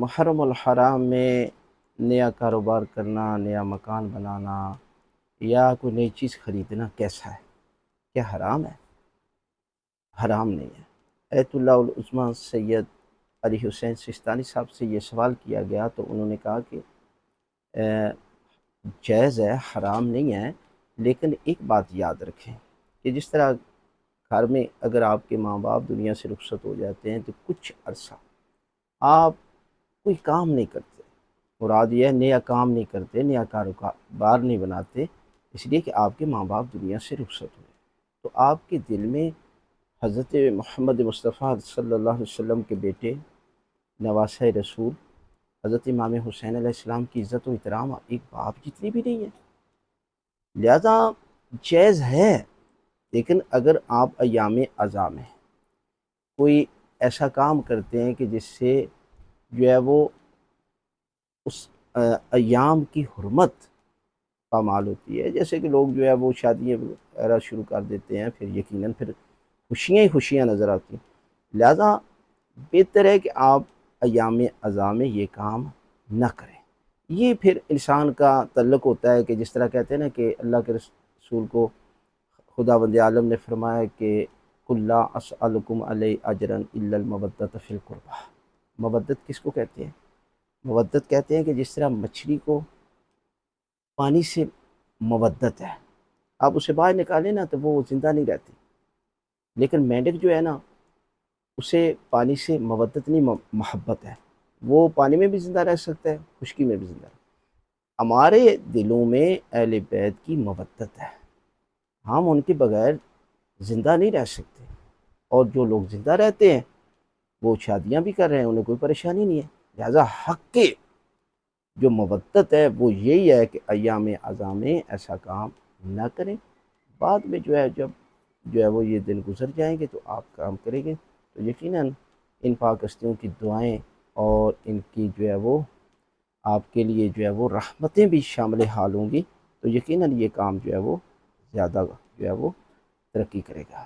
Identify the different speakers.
Speaker 1: محرم الحرام میں نیا کاروبار کرنا، نیا مکان بنانا یا کوئی نئی چیز خریدنا کیسا ہے؟ کیا حرام ہے؟ حرام نہیں ہے۔ ایت اللہ العظمیٰ سید علی حسین سستانی صاحب سے یہ سوال کیا گیا تو انہوں نے کہا کہ جائز ہے، حرام نہیں ہے، لیکن ایک بات یاد رکھیں کہ جس طرح گھر میں اگر آپ کے ماں باپ دنیا سے رخصت ہو جاتے ہیں تو کچھ عرصہ آپ کوئی کام نہیں کرتے، مراد یہ ہے نیا کام نہیں کرتے، نیا کاروبار نہیں بناتے، اس لیے کہ آپ کے ماں باپ دنیا سے رخصت ہوئے، تو آپ کے دل میں حضرت محمد مصطفیٰ صلی اللہ علیہ وسلم کے بیٹے نواسہ رسول حضرت امام حسین علیہ السلام کی عزت و احترام ایک باپ جتنی بھی نہیں ہے، لہذا جائز ہے۔ لیکن اگر آپ ایام عزا میں کوئی ایسا کام کرتے ہیں کہ جس سے جو ہے وہ اس ایام کی حرمت پامال ہوتی ہے، جیسے کہ لوگ جو ہے وہ شادیاں وغیرہ شروع کر دیتے ہیں، پھر یقیناً پھر خوشیاں ہی خوشیاں نظر آتی ہیں، لہذا بہتر ہے کہ آپ ایام عزا میں یہ کام نہ کریں۔ یہ پھر انسان کا تعلق ہوتا ہے کہ جس طرح کہتے ہیں نا کہ اللہ کے رسول کو خداوند عالم نے فرمایا کہ قُل لا اسألکم علیہ اجرا الا المودۃ فی القربہ۔ مودت کس کو کہتے ہیں؟ مودت کہتے ہیں کہ جس طرح مچھلی کو پانی سے مودت ہے، آپ اسے باہر نکالیں نا تو وہ زندہ نہیں رہتی، لیکن مینڈک جو ہے نا اسے پانی سے مودت نہیں محبت ہے، وہ پانی میں بھی زندہ رہ سکتا ہے، خشکی میں بھی زندہ رہ۔ ہمارے دلوں میں اہل بیت کی مودت ہے، ہم ان کے بغیر زندہ نہیں رہ سکتے، اور جو لوگ زندہ رہتے ہیں وہ شادیاں بھی کر رہے ہیں، انہیں کوئی پریشانی نہیں ہے، لہذا حق کے جو مودت ہے وہ یہی ہے کہ ایام عزا میں ایسا کام نہ کریں، بعد میں جو ہے جب جو ہے وہ یہ دن گزر جائیں گے تو آپ کام کریں گے تو یقیناً ان پاک ہستیوں کی دعائیں اور ان کی جو ہے وہ آپ کے لیے جو ہے وہ رحمتیں بھی شامل حال ہوں گی، تو یقیناً یہ کام جو ہے وہ زیادہ جو ہے وہ ترقی کرے گا۔